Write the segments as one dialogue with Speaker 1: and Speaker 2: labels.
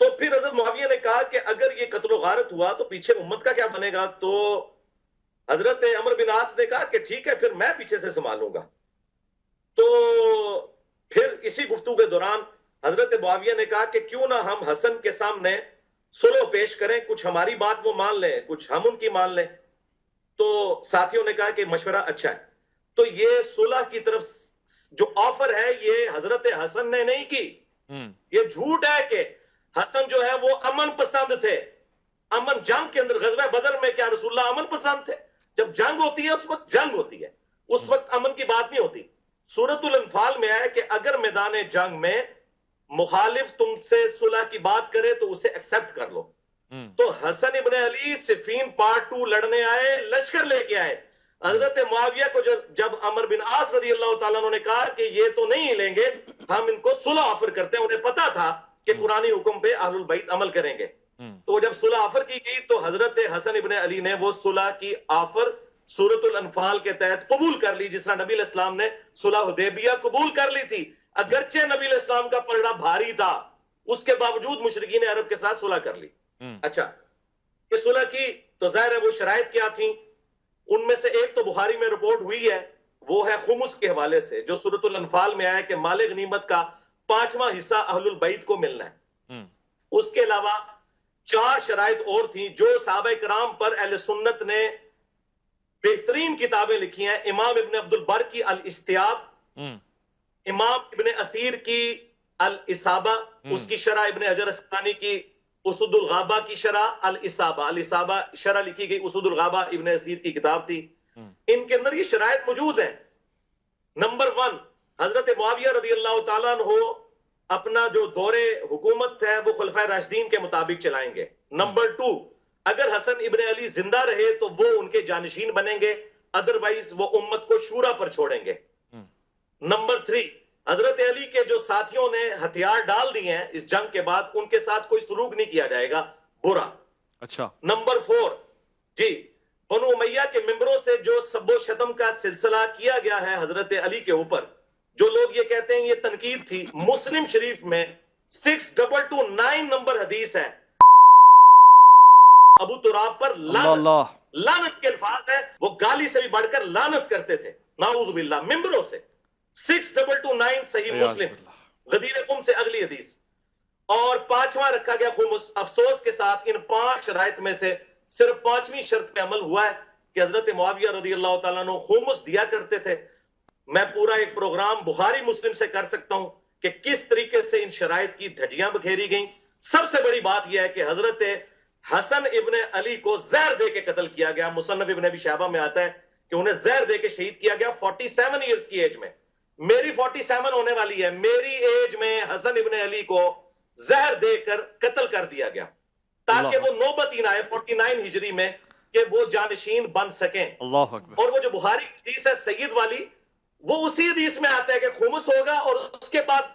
Speaker 1: تو پھر حضرت معاویہ نے کہا کہ اگر یہ قتل و غارت ہوا تو پیچھے امت کا کیا بنے گا؟ تو حضرت عمر بن عاص نے کہا کہ ٹھیک ہے پھر میں پیچھے سے سنبھالوں گا. تو پھر اسی گفتگو کے دوران حضرت معاویہ نے کہا کہ کیوں نہ ہم حسن کے سامنے صلح پیش کریں، کچھ ہماری بات وہ مان لیں، کچھ ہم ان کی مان لیں. تو ساتھیوں نے کہا کہ مشورہ اچھا ہے. تو یہ صلح کی طرف جو آفر ہے یہ حضرت حسن نے نہیں کی. یہ جھوٹ ہے کہ حسن جو ہے وہ امن پسند تھے. امن جنگ کے اندر غزوہ بدر میں کیا رسول اللہ امن پسند تھے؟ جب جنگ ہوتی ہے اس وقت جنگ ہوتی ہے، اس وقت امن کی بات نہیں ہوتی. سورۃ الانفال میں ہے کہ اگر میدان جنگ میں مخالف تم سے صلح کی بات کرے تو اسے ایکسپٹ کر لو. تو حسن ابن علی صفین پارٹ 2 لڑنے آئے، لشکر لے کے آئے. حضرت معاویہ کو جب عمر بن عاص رضی اللہ تعالیٰ عنہ نے کہا کہ یہ تو نہیں لیں گے، ہم ان کو صلح آفر کرتے ہیں، انہیں پتا تھا کہ قرآنی حکم پہ اہل البیت عمل کریں گے. تو جب صلح آفر کی گئی تو حضرت حسن ابن علی نے وہ صلح کی آفر سورۃ الانفال کے تحت قبول کر لی، جس طرح نبی علیہ السلام نے صلح حدیبیہ قبول کر لی تھی. اگرچہ نبی علیہ السلام کا پلڑا بھاری تھا، اس کے باوجود مشرکین عرب کے ساتھ صلح کر لی. اچھا، یہ صلح کی تو ظاہر ہے وہ شرائط کیا تھیں؟ ان میں سے ایک تو بخاری میں رپورٹ ہوئی ہے، وہ ہے خمس کے حوالے سے، جو سورۃ الانفال میں آیا کہ مال غنیمت کا 5واں حصہ اہل البیت کو ملنا ہے. اس کے علاوہ 4 شرائط اور تھیں جو صحابہ کرام پر اہل سنت نے بہترین کتابیں لکھی ہیں. امام ابن عبد البر کی الاستیاب، امام ابن اثیر کی الاصابہ، اس کی شرح ابن حجر اسقلانی کی اسود الغابہ کی شرح الاصابہ، الاصابہ شرح لکھی گئی اسود الغابہ ابن اثیر کی کتاب تھی. ان کے اندر یہ شرائط موجود ہیں. نمبر 1، حضرت معاویہ رضی اللہ تعالیٰ عنہ اپنا جو دور حکومت ہے وہ خلفائے راشدین کے مطابق چلائیں گے. نمبر 2، اگر حسن ابن علی زندہ رہے تو وہ ان کے جانشین بنیں گے، ادروائز وہ امت کو شورا پر چھوڑیں گے. نمبر 3، حضرت علی کے جو ساتھیوں نے ہتھیار ڈال دیے ہیں اس جنگ کے بعد، ان کے ساتھ کوئی سلوک نہیں کیا جائے گا برا.
Speaker 2: اچھا.
Speaker 1: نمبر 4، جی، بنو امیہ کے ممبروں سے جو سب و شتم کا سلسلہ کیا گیا ہے حضرت علی کے اوپر، جو لوگ یہ کہتے ہیں یہ تنقید تھی، مسلم شریف میں 6229 نمبر حدیث ہے، ابو تراب پر لعنت کے الفاظ ہے. وہ گالی سے بھی بڑھ کر لعنت کرتے تھے، نعوذ باللہ، ممبروں سے. 6229 صحیح مسلم، غدیر قم سے اگلی حدیث. اور 5واں رکھا گیا خمس. افسوس کے ساتھ ان 5 شرائط میں سے صرف 5ویں شرط پہ عمل ہوا ہے کہ حضرت معاویہ رضی اللہ تعالیٰ عنہ خمس دیا کرتے تھے. میں پورا ایک پروگرام بخاری مسلم سے کر سکتا ہوں کہ کس طریقے سے ان شرائط کی دھجیاں بکھیری گئیں. سب سے بڑی بات یہ ہے کہ حضرت حسن ابن علی کو زہر دے کے قتل کیا گیا. مصنف ابن ابی شیبہ میں آتا ہے کہ انہیں زہر دے کے شہید کیا گیا 47 ایئرز کی ایج میں. میری 47 ہونے والی ہے، میری ایج میں حسن ابن علی کو زہر دے کر قتل کر دیا گیا تاکہ وہ نوبت ہی نہ آئے 49 ہجری میں کہ وہ جانشین بن سکیں.
Speaker 2: اللہ اکبر.
Speaker 1: اور وہ جو بخاری حدیث ہے سید والی، وہ اسی حدیث میں آتا ہے کہ خمس ہوگا، اور اس کے بعد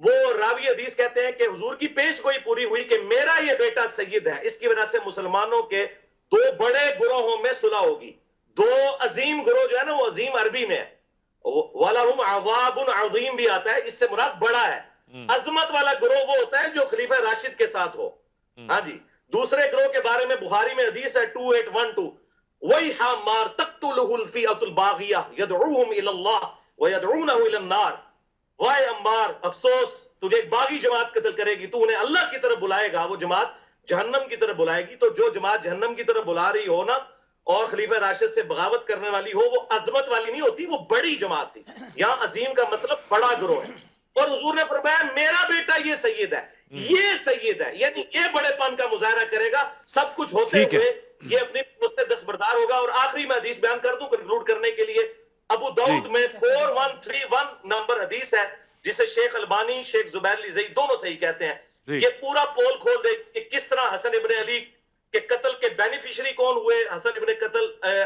Speaker 1: وہ راوی حدیث کہتے ہیں کہ حضور کی پیش گوئی پوری ہوئی کہ میرا یہ بیٹا سید ہے. اس کی وجہ سے مسلمانوں کے 2 بڑے گروہوں میں صلح ہوگی. 2 عظیم گروہ جو ہے نا، وہ عظیم عربی میں ہے، وَلَهُمْ عَذَابٌ عَظِيمٌ بھی آتا ہے، اس سے مراد بڑا ہے. عظمت والا گروہ وہ ہوتا ہے جو خلیفہ راشد کے ساتھ ہو. ہاں جی. دوسرے گروہ کے بارے میں بخاری میں حدیث ہے 2812، وَيْحَ مَارْ تَقْتُلُهُ الْفِئَةُ الْبَاغِيَةُ يَدْعُوهُمْ إِلَى اللَّهِ وَيَدْعُونَهُ إِلَى النَّارِ. وائے عمار، افسوس، تجھے ایک باغی جماعت قتل کرے گی، تو انہیں اللہ کی طرف بلائے گا، وہ جماعت جہنم کی طرف بلائے گی. تو جو جماعت جہنم کی طرف بلا رہی ہو نا، اور خلیفہ راشد سے بغاوت کرنے والی ہو، وہ عظمت والی نہیں ہوتی، وہ بڑی جماعت تھی. یہاں عظیم کا مطلب بڑا گروہ ہے. اور حضور نے فرمایا میرا بیٹا یہ سید ہے، یہ سید ہے، یعنی یہ بڑے پن کا مظاہرہ کرے گا. سب کچھ ہوتے ہوئے یہ اپنی سے دستبردار ہوگا. اور آخری میں حدیث بیان کر دوں کنکلوڈ کرنے کے لیے. ابو داؤد میں 4131 نمبر حدیث ہے، جسے شیخ البانی، شیخ زبیر علی زئی دونوں صحیح کہتے ہیں. یہ پورا پول کھول دے کہ کس طرح حسن ابن علی کے قتل کے بینیفیشری کون ہوئے، حسن ابن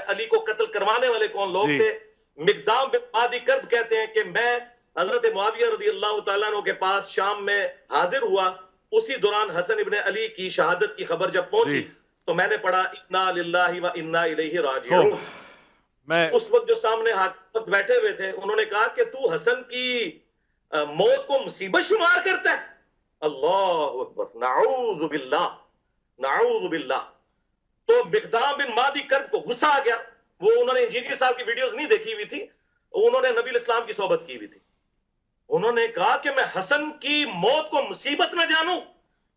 Speaker 1: علی کو قتل کروانے والے کون لوگ تھے. مقدام بن مادی کرب کہتے ہیں کہ میں حضرت معاویہ رضی اللہ تعالیٰ عنہ کے پاس شام میں حاضر ہوا. اسی دوران حسن ابن علی کی شہادت کی خبر جب پہنچی تو میں نے پڑھا انا للہ و انا الیہ راجعون. اس وقت جو سامنے حاکم بیٹھے ہوئے تھے انہوں نے کہا کہ تو حسن کی موت کو مصیبت شمار کرتا ہے. اللہ اکبر، نعوذ باللہ، نعوذ باللہ. تو مقدام بن مادی کرب کو غصہ آ گیا. وہ انہوں نے انجینئر صاحب کی ویڈیوز نہیں دیکھی ہوئی تھی، انہوں نے نبی الاسلام کی صحبت کی ہوئی تھی. انہوں نے کہا کہ میں حسن کی موت کو مصیبت نہ جانوں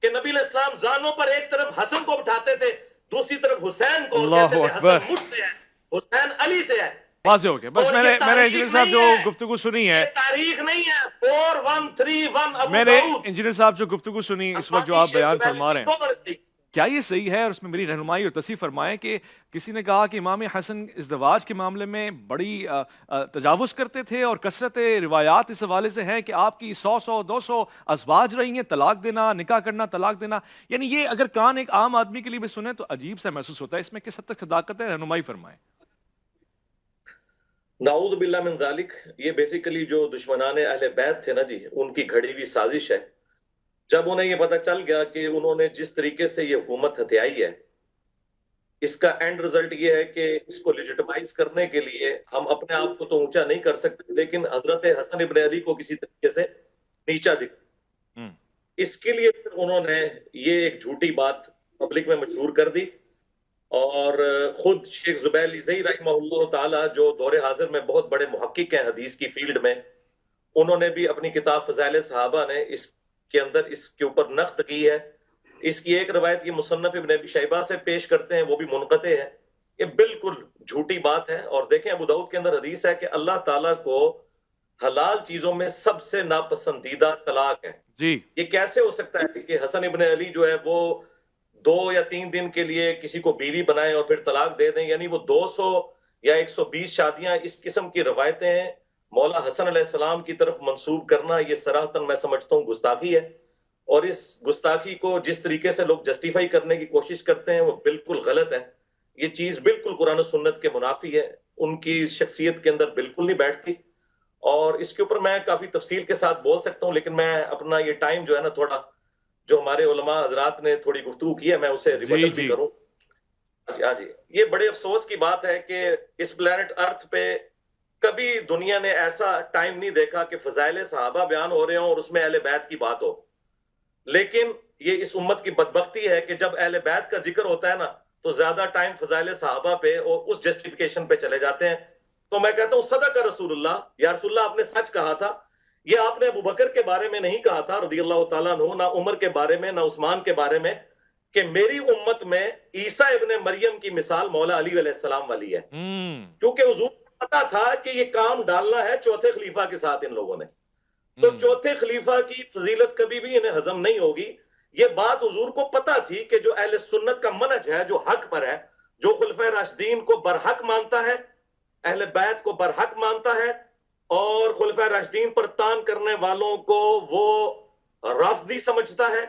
Speaker 1: کہ نبی علیہ السلام زانوں پر ایک طرف حسن کو بٹھاتے تھے، دوسری طرف حسین کو، اور کہتے تھے حسن مجھ سے ہے، حسین علی سے ہے.
Speaker 2: واضح ہو گیا. بس میں نے انجینئر صاحب جو گفتگو سنی ہے،
Speaker 1: تاریخ نہیں ہے. 4131
Speaker 2: میں نے انجینئر صاحب جو گفتگو سنی اس وقت جو آپ بیان فرما رہے ہیں، کیا یہ صحیح ہے؟ اور اس میں میری رہنمائی اور تصحیح فرمائیں کہ کسی نے کہا کہ امام حسن ازدواج کے معاملے میں بڑی تجاوز کرتے تھے، اور کثرت روایات اس حوالے سے ہیں کہ آپ کی 100 200 ازواج رہی ہیں، طلاق دینا، نکاح کرنا، طلاق دینا. یعنی یہ اگر کان ایک عام آدمی کے لیے بھی سنیں تو عجیب سا محسوس ہوتا ہے. اس میں کس حد تک صداقت ہے؟ رہنمائی فرمائیں.
Speaker 1: نعوذ باللہ من ذالک. یہ بیسیکلی جو دشمنان اہل بیت تھے نا جی، ان کی گھڑی ہوئی سازش ہے. جب انہیں یہ پتہ چل گیا کہ انہوں نے جس طریقے سے یہ حکومت ہتھیائی ہے، اس کا اینڈ رزلٹ یہ ہے کہ اس کو لیجٹمائز کرنے کے لیے ہم اپنے آپ کو تو اونچا نہیں کر سکتے، لیکن حضرت حسن ابن علی کو کسی طریقے سے نیچا دکھ. اس کے لیے پھر انہوں نے یہ ایک جھوٹی بات پبلک میں مشہور کر دی. اور خود شیخ زبیر لیزئی رحمہ اللہ تعالی، جو دور حاضر میں بہت بڑے محقق ہیں حدیث کی فیلڈ میں، انہوں نے بھی اپنی کتاب فضائل صحابہ نے اس کے اندر اس کے اوپر نقد کی ہے. اس کی ایک روایت یہ مصنف ابن ابی شیبہ سے پیش کرتے ہیں، وہ بھی منقطع ہے. یہ بالکل جھوٹی بات ہے. اور دیکھیں ابو داؤد کے اندر حدیث ہے کہ اللہ تعالیٰ کو حلال چیزوں میں سب سے ناپسندیدہ طلاق ہے.
Speaker 2: جی
Speaker 1: یہ کیسے ہو سکتا ہے کہ حسن ابن علی جو ہے وہ 2 یا 3 دن کے لیے کسی کو بیوی بنائیں اور پھر طلاق دے دیں؟ یعنی وہ 200 یا 120 شادیاں، اس قسم کی روایتیں ہیں مولا حسن علیہ السلام کی طرف منسوب کرنا، یہ صراحتاً میں سمجھتا ہوں گستاخی ہے. اور اس گستاخی کو جس طریقے سے لوگ جسٹیفائی کرنے کی کوشش کرتے ہیں وہ بالکل غلط ہے. یہ چیز بالکل قرآن و سنت کے منافی ہے، ان کی شخصیت کے اندر بالکل نہیں بیٹھتی. اور اس کے اوپر میں کافی تفصیل کے ساتھ بول سکتا ہوں، لیکن میں اپنا یہ ٹائم جو ہے نا، تھوڑا جو ہمارے علماء حضرات نے تھوڑی گفتگو کی ہے، میں اسے ریبٹل بھی کروں. جی، یہ بڑے افسوس کی بات ہے کہ اس پلانٹ ارتھ پہ کبھی دنیا نے ایسا ٹائم نہیں دیکھا کہ فضائل صحابہ بیان ہو رہے ہوں اور اس میں اہل بیت کی بات ہو. لیکن یہ اس امت کی بدبختی ہے کہ جب اہل بیت کا ذکر ہوتا ہے نا تو زیادہ ٹائم فضائل صحابہ پہ اور اس جسٹیفیکیشن پہ چلے جاتے ہیں. تو میں کہتا ہوں صدق رسول اللہ، یا رسول اللہ آپ نے سچ کہا تھا. یہ آپ نے ابو بکر کے بارے میں نہیں کہا تھا رضی اللہ تعالیٰ عنہ، نہ عمر کے بارے میں، نہ عثمان کے بارے میں، کہ میری امت میں عیسیٰ ابن مریم کی مثال مولا علی علیہ السلام والی ہے. کیونکہ حضور کو پتا تھا کہ یہ کام ڈالنا ہے چوتھے خلیفہ کے ساتھ ان لوگوں نے. تو چوتھے خلیفہ کی فضیلت کبھی بھی انہیں ہضم نہیں ہوگی. یہ بات حضور کو پتا تھی کہ جو اہل سنت کا منہج ہے، جو حق پر ہے، جو خلفائے راشدین کو برحق مانتا ہے، اہل بیت کو برحق مانتا ہے، اور خلفائے راشدین پر تان کرنے والوں کو وہ رافضی سمجھتا ہے،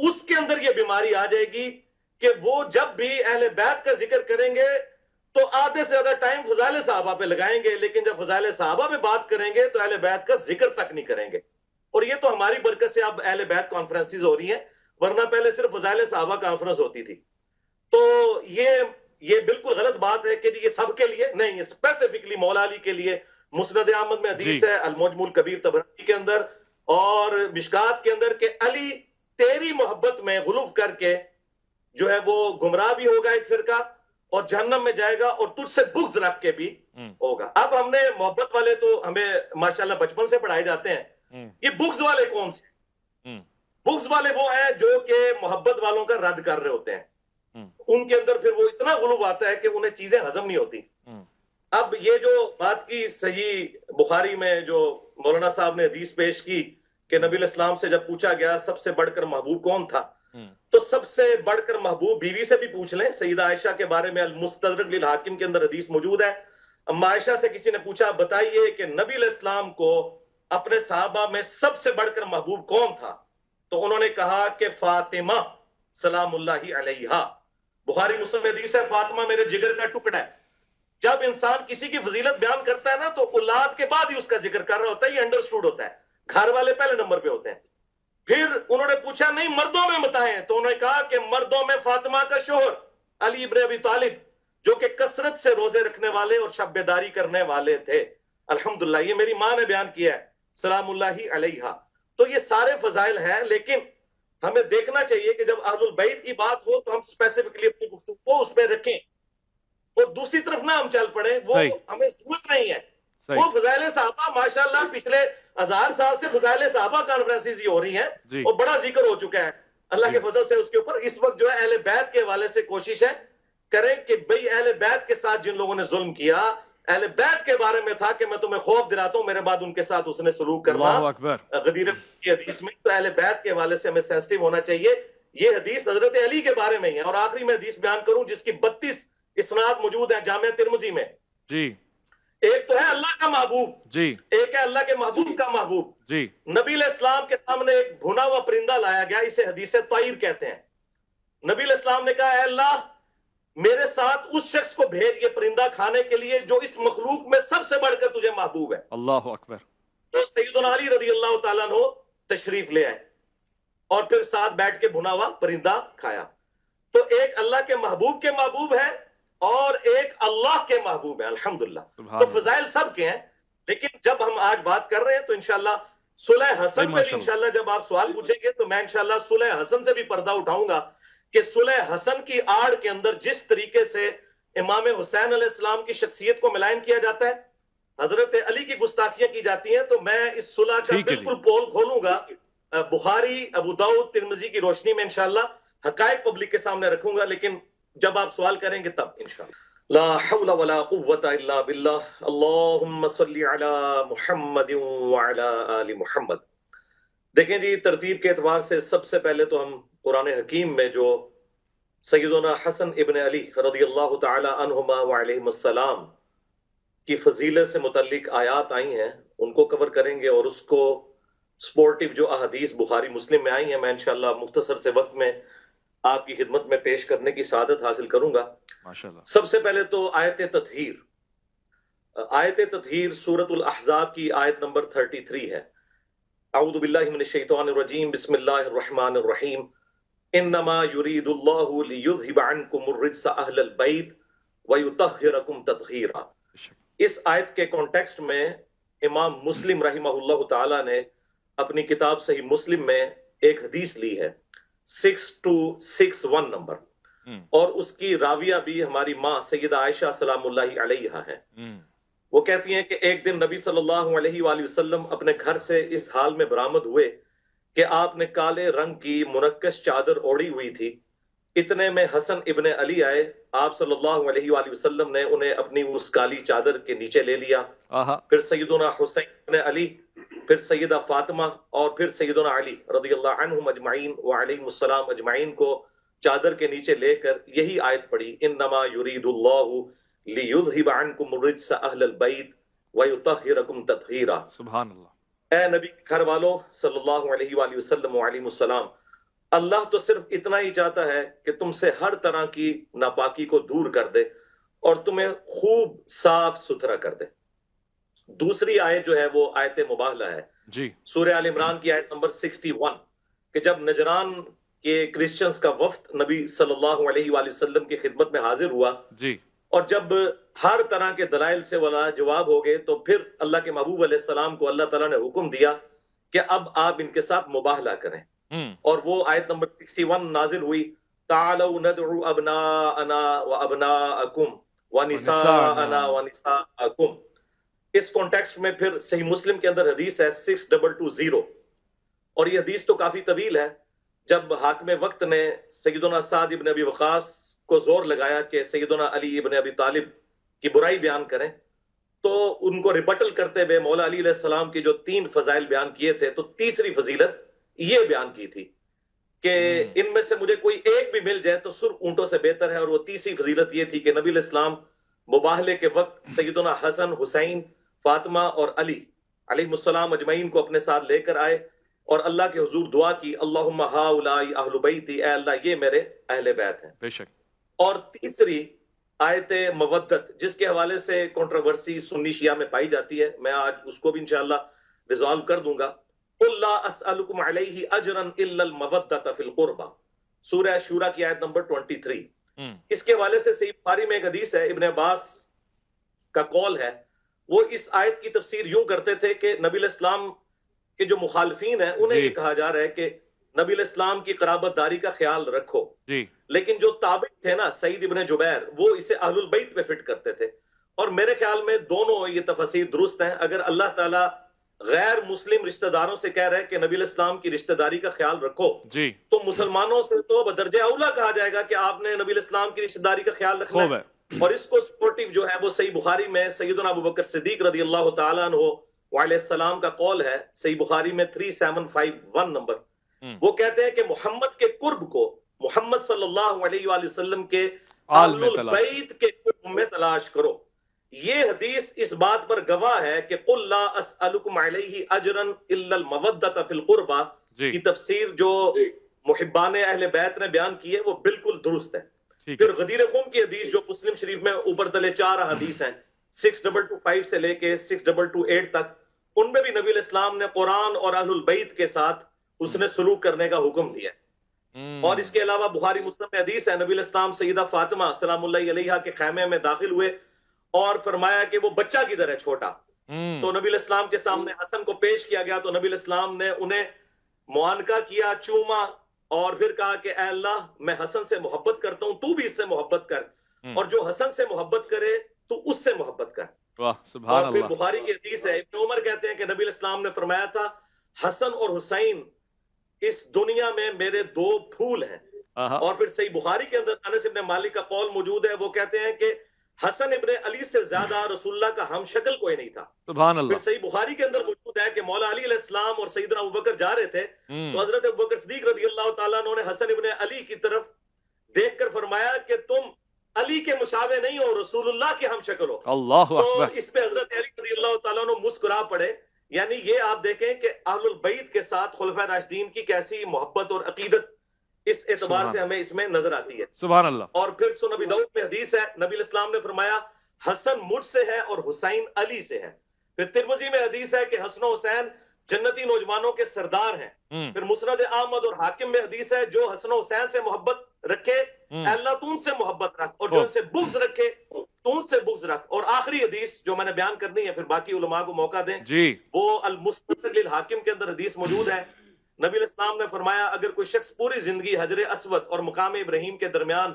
Speaker 1: اس کے اندر یہ بیماری آ جائے گی کہ وہ جب بھی اہل بیت کا ذکر کریں گے تو آدھے سے زیادہ ٹائم فضائل صحابہ پہ لگائیں گے، لیکن جب فضائل صحابہ پہ بات کریں گے تو اہل بیت کا ذکر تک نہیں کریں گے. اور یہ تو ہماری برکت سے اب اہل بیت کانفرنسز ہو رہی ہیں، ورنہ پہلے صرف فضائل صحابہ کانفرنس ہوتی تھی. تو یہ بالکل غلط بات ہے کہ یہ سب کے لیے نہیں، اسپیسیفکلی مولا علی کے لیے. مسند احمد میں حدیث ہے، المعجم الکبیر طبرانی کے اندر اور مشکات کے اندر، کہ علی تیری محبت میں غلو کر کے جو ہے وہ گمراہ بھی ہوگا ایک فرقہ اور جہنم میں جائے گا، اور تجھ سے بغض رکھ کے بھی ہوگا. اب ہم نے محبت والے تو ہمیں ماشاءاللہ بچپن سے پڑھائے جاتے ہیں. یہ بغض والے کون سے؟ بغض والے وہ ہیں جو کہ محبت والوں کا رد کر رہے ہوتے ہیں. ان کے اندر پھر وہ اتنا غلو آتا ہے کہ انہیں چیزیں ہضم نہیں ہوتی. اب یہ جو بات کی صحیح بخاری میں جو مولانا صاحب نے حدیث پیش کی کہ نبی الاسلام سے جب پوچھا گیا سب سے بڑھ کر محبوب کون تھا، تو سب سے بڑھ کر محبوب بیوی سے بھی پوچھ لیں. سیدہ عائشہ کے بارے میں المستدرک للحاکم کے اندر حدیث موجود ہے. اما عائشہ سے کسی نے پوچھا بتائیے کہ نبی علیہ السلام کو اپنے صحابہ میں سب سے بڑھ کر محبوب کون تھا، تو انہوں نے کہا کہ فاطمہ سلام اللہ علیہا. بخاری مسلم حدیث ہے، فاطمہ میرے جگر کا ٹکڑا ہے. جب انسان کسی کی فضیلت بیان کرتا ہے نا تو اولاد کے بعد ہی اس کا ذکر کر رہا ہوتا ہے، یہ انڈرسٹوڈ ہوتا ہے. گھر والے پہلے نمبر پہ ہوتے ہیں. پھر انہوں نے پوچھا نہیں مردوں میں بتائیں، تو انہوں نے کہا کہ مردوں میں فاطمہ کا شوہر علی ابن ابی طالب، جو کہ کثرت سے روزے رکھنے والے اور شب بیداری کرنے والے تھے. الحمدللہ یہ میری ماں نے بیان کیا ہے، سلام اللہ علیہا. تو یہ سارے فضائل ہیں، لیکن ہمیں دیکھنا چاہیے کہ جب اہل البیت کی بات ہو تو ہم اسپیسیفکلی اپنی گفتگو کو اس پہ رکھیں، اور دوسری طرف نہ ہم چل پڑیں، وہ ہمیں ضرورت نہیں ہے۔ وہ فضائل صحابہ ماشاءاللہ پچھلے 1000 سال سے فضائل صحابہ کانفرنسز ہی ہو رہی ہیں اور بڑا ذکر ہو چکا ہے اللہ کے فضل سے اس کے اوپر۔ اس وقت جو ہے اہل بیت کے حوالے سے کوشش ہے کریں کہ بھئی اہل بیت کے ساتھ جن لوگوں نے ظلم کیا، اہل بیت کے بارے میں تھا کہ میں تمہیں خوف دلاتا ہوں، میرے بعد ان کے ساتھ اس نے سلوک کرنا، غدیر کی حدیث میں، تو اہل بیت کے حوالے سے ہمیں سینسٹیو ہونا چاہیے۔ یہ حدیث حضرت علی کے بارے میں ہے، اور آخری میں حدیث بیان کروں جس کی 32 اسناد موجود ہیں جامع ترمذی میں۔
Speaker 2: جی،
Speaker 1: ایک تو ہے اللہ کا محبوب، جی، ایک ہے اللہ کے محبوب کا محبوب۔ جی، نبی علیہ السلام کے سامنے ایک بھنا ہوا پرندہ لایا گیا، اسے حدیث طائر کہتے ہیں۔ نبی علیہ السلام نے کہا اے اللہ میرے ساتھ اس شخص کو بھیج یہ پرندہ کھانے کے لیے جو اس مخلوق میں سب سے بڑھ کر تجھے محبوب ہے۔
Speaker 2: اللہ اکبر۔
Speaker 1: تو سیدنا علی رضی اللہ تعالیٰ عنہ تشریف لے آئے اور پھر ساتھ بیٹھ کے بھنا ہوا پرندہ کھایا۔ تو ایک اللہ کے محبوب ہے اور ایک اللہ کے محبوب ہے، الحمدللہ۔ تو فضائل سب کے ہیں، لیکن جب ہم آج بات کر رہے ہیں تو انشاءاللہ صلح حسن پہ بھی انشاءاللہ جب آپ سوال پوچھیں گے تو میں انشاءاللہ صلح حسن سے بھی پردہ اٹھاؤں گا کہ صلح حسن کی آڑ کے اندر جس طریقے سے امام حسین علیہ السلام کی شخصیت کو ملائن کیا جاتا ہے، حضرت علی کی گستاخیاں کی جاتی ہیں، تو میں اس صلح کا بالکل پول کھولوں گا بخاری، ابو داؤد، ترمذی کی روشنی میں انشاءاللہ حقائق پبلک کے سامنے رکھوں گا، لیکن جب آپ سوال کریں گے تب انشاءاللہ۔ لا حول ولا قوت الا باللہ، اللہم صلی علی محمد وعلی آل محمد۔ دیکھیں جی، ترتیب کے اعتبار سے سب سے پہلے تو ہم قرآن حکیم میں جو سیدنا حسن ابن علی رضی اللہ تعالی عنہما وعلیہم السلام کی فضیلت سے متعلق آیات آئی ہیں ان کو کور کریں گے، اور اس کو سپورٹیو جو احادیث بخاری مسلم میں آئی ہیں میں انشاءاللہ مختصر سے وقت میں آپ کی خدمت میں پیش کرنے کی سعادت حاصل کروں گا۔ ماشاءاللہ۔ سب سے پہلے تو آیت تطہیر، آیت تطہیر سورۃ الاحزاب کی آیت نمبر 33 ہے۔ اعوذ باللہ من الشیطان الرجیم، بسم اللہ الرحمن الرحیم، انما یرید اللہ لیذھب عنکم الرجس اہل البیت ویطہرکم تطہیرا۔ اس آیت کے کانٹیکسٹ میں امام مسلم رحمہ اللہ تعالی نے اپنی کتاب صحیح مسلم میں ایک حدیث لی ہے 6261 نمبر، اور اس کی راویہ بھی ہماری ماں سیدہ عائشہ سلام اللہ علیہا ہے۔ وہ کہتی ہیں کہ ایک دن نبی صلی اللہ علیہ وآلہ وسلم اپنے گھر سے اس حال میں برآمد ہوئے کہ آپ نے کالے رنگ کی منقش چادر اوڑھی ہوئی تھی۔ اتنے میں حسن ابن علی آئے، آپ صلی اللہ علیہ وآلہ وسلم نے انہیں اپنی اس کالی چادر کے نیچے لے لیا۔ پھر سیدنا حسین ابن علی، پھر سیدہ فاطمہ، اور پھر سیدنا علی رضی اللہ عنہم اجمعین وعلیہم السلام اجمعین کو چادر کے نیچے لے کر یہی آیت پڑھی، انما یرید اللہ لیذھب عنکم الرجس اہل البیت ویطہرکم تطہیرا۔ سبحان اللہ۔ اے نبی گھر والو صلی اللہ علیہ وآلہ وسلم وعلیہ السلام، اللہ تو صرف اتنا ہی چاہتا ہے کہ تم سے ہر طرح کی ناپاکی کو دور کر دے اور تمہیں خوب صاف ستھرا کر دے۔ دوسری آیت جو ہے وہ آیت مباہلہ ہے جی، سورہ آل عمران کی آیت نمبر 61، کہ جب نجران کے کرسچنز کا وفد نبی صلی اللہ علیہ وآلہ وسلم کی خدمت میں حاضر ہوا جی، اور جب ہر طرح کے دلائل سے ولا جواب ہو گئے تو پھر اللہ کے محبوب علیہ السلام کو اللہ تعالیٰ نے حکم دیا کہ اب آپ ان کے ساتھ مباہلہ کریں، اور وہ آیت نمبر 61 نازل ہوئی، تعالوا ندعو ابناءنا وابناءکم ونساءنا ونساءکم۔ اس کانٹیکسٹ میں پھر صحیح مسلم کے اندر حدیث ہے 6220، اور یہ حدیث تو کافی طویل ہے۔ جب حاکم وقت نے سیدنا سعد ابن ابی وقاص کو زور لگایا کہ سیدنا علی ابن ابی طالب کی برائی بیان کریں، تو ان کو ریبٹل کرتے ہوئے مولا علی علیہ السلام کی جو 3 فضائل بیان کیے تھے، تو تیسری فضیلت یہ بیان کی تھی کہ ان میں سے مجھے کوئی ایک بھی مل جائے تو سرخ اونٹوں سے بہتر ہے، اور وہ تیسری فضیلت یہ تھی کہ نبی علیہ السلام مباہلے کے وقت سیدنا حسن، حسین، فاطمہ اور علی علیہ السلام اجمعین کو اپنے ساتھ لے کر آئے اور اللہ کے حضور دعا کی، اللہم ہؤلاء اہل بیتی، اے اللہ یہ میرے اہل بیت ہیں۔ بے شک۔ اور تیسری آیت مودت، جس کے حوالے سے کنٹروورسی سنی شیعہ میں پائی جاتی ہے، میں آج اس کو بھی انشاءاللہ ریزالو کر دوں گا۔ قل لا اسألکم علیہ اجرا الا المودۃ فی القربى، سورہ شورى کی آیت نمبر 23۔ اس کے حوالے سے صحیح بخاری میں ایک حدیث ہے، ابن عباس کا قول ہے، وہ اس آیت کی تفسیر یوں کرتے تھے کہ نبی علیہ السلام کہ جو مخالفین ہیں انہیں یہ کہا جا رہا ہے کہ نبی علیہ السلام کی قرابت داری کا خیال رکھو، لیکن جو تابع تھے نا سعید ابن جبیر، وہ اسے اہل البیت پہ فٹ کرتے تھے. اور میرے خیال میں دونوں یہ تفاسیر درست ہیں. اگر اللہ تعالیٰ غیر مسلم رشتہ داروں سے کہہ رہے کہ نبی علیہ السلام کی رشتہ داری کا خیال رکھو، تو مسلمانوں سے تو بدرجہ اولا کہا جائے گا کہ آپ نے نبی علیہ السلام کی رشتہ داری کا خیال رکھنا ہے. اور اس کو سپورٹیو جو ہے وہ صحیح بخاری میں سیدنا ابو بکر صدیق رضی اللہ تعالیٰ عنہ علیہ السلام کا قول ہے، صحیح بخاری میں 3751 نمبر. وہ کہتے ہیں کہ محمد کے قرب کو محمد صلی اللہ علیہ وآلہ وسلم کے اہل البیت کے قرب میں تلاش کرو. یہ حدیث اس بات پر گواہ ہے کہ قل لا اسألکم علیہ اجرا الا المودۃ فی القربہ کی تفسیر جو محبان اہل بیت نے بیان کی ہے وہ بالکل درست ہے. پھر غدیر خم کی حدیث جو مسلم شریف میں اوپر تلے 4 حدیث ہیں 6225 سے لے کے 6228 تک، ان میں بھی نبی علیہ السلام نے قرآن اور اہل البیت کے ساتھ اس نے سلوک کرنے کا حکم دیا ہے. اور اس کے علاوہ بخاری مسلم میں حدیث ہے، نبی علیہ السلام سیدہ فاطمہ سلام اللہ علیہا کے خیمے میں داخل ہوئے اور فرمایا کہ وہ بچہ کدھر ہے چھوٹا. تو نبی علیہ السلام کے سامنے حسن کو پیش کیا گیا تو نبی علیہ السلام نے انہیں معانقہ کیا، چوما، اور پھر کہا کہ اے اللہ میں حسن سے محبت کرتا ہوں، تو بھی اس سے محبت کر، اور جو حسن سے محبت کرے تو اس سے محبت کر. اور پھر بخاری کی حدیث ہے، ابن عمر کہتے ہیں کہ نبی علیہ السلام نے فرمایا تھا حسن اور حسین اس دنیا میں میرے 2 پھول ہیں. اور پھر صحیح بخاری کے اندر انس ابن مالک کا قول موجود ہے، وہ کہتے ہیں کہ حسن ابن علی سے زیادہ رسول اللہ کا ہم شکل کوئی نہیں تھا.
Speaker 2: سبحان اللہ.
Speaker 1: پھر صحیح بخاری کے اندر موجود ہے کہ مولا علی علیہ السلام اور سیدنا ابوبکر جا رہے تھے تو حضرت ابوبکر صدیق رضی اللہ تعالیٰ عنہ نے حسن ابن علی کی طرف دیکھ کر فرمایا کہ تم علی کے مشابہ نہیں ہو، رسول اللہ کے ہم شکل ہو.
Speaker 2: اللہ اکبر.
Speaker 1: تو اس پہ حضرت علی رضی اللہ تعالیٰ عنہ مسکرا پڑے. یعنی یہ آپ دیکھیں کہ اہل البیت کے ساتھ خلفائے راشدین کی کیسی محبت اور عقیدت اس اعتبار سے ہمیں اس میں نظر آتی ہے.
Speaker 2: سبحان اللہ.
Speaker 1: اور پھر سنن ابی داؤد میں حدیث ہے، نبی علیہ السلام نے فرمایا حسن مجھ سے ہے اور حسین علی سے ہے. پھر ترمذی میں حدیث ہے کہ حسن و حسین جنتی نوجوانوں کے سردار ہیں. پھر مسند احمد اور حاکم میں حدیث ہے جو حسن و حسین سے محبت رکھے اے اللہ تو ان سے محبت رکھ، اور جو ان سے بغض رکھے تو ان سے بغض رکھ. اور آخری حدیث جو میں نے بیان کرنی ہے پھر باقی علماء کو موقع دیں، وہ المستدرک للحاکم کے اندر حدیث موجود ہے. نبی علیہ السلام نے فرمایا اگر کوئی شخص پوری زندگی حجر اسود اور مقام ابراہیم کے درمیان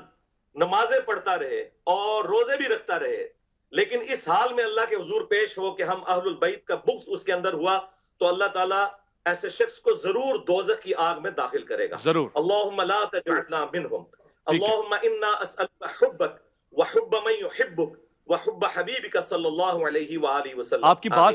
Speaker 1: نمازیں پڑھتا رہے اور روزے بھی رکھتا رہے، لیکن اس حال میں اللہ کے حضور پیش ہو کہ ہم اہل البیت کا بغض اس کے اندر ہوا، تو اللہ تعالیٰ ایسے شخص کو ضرور دوزخ کی آگ میں داخل کرے گا. ضرور. اللہم لا تجعلنا منہم، اللہم انا اسألک حبک وحب من یحبک وحب حبیبک صلی اللہ علیہ وآلہ وسلم.
Speaker 2: آپ کی بات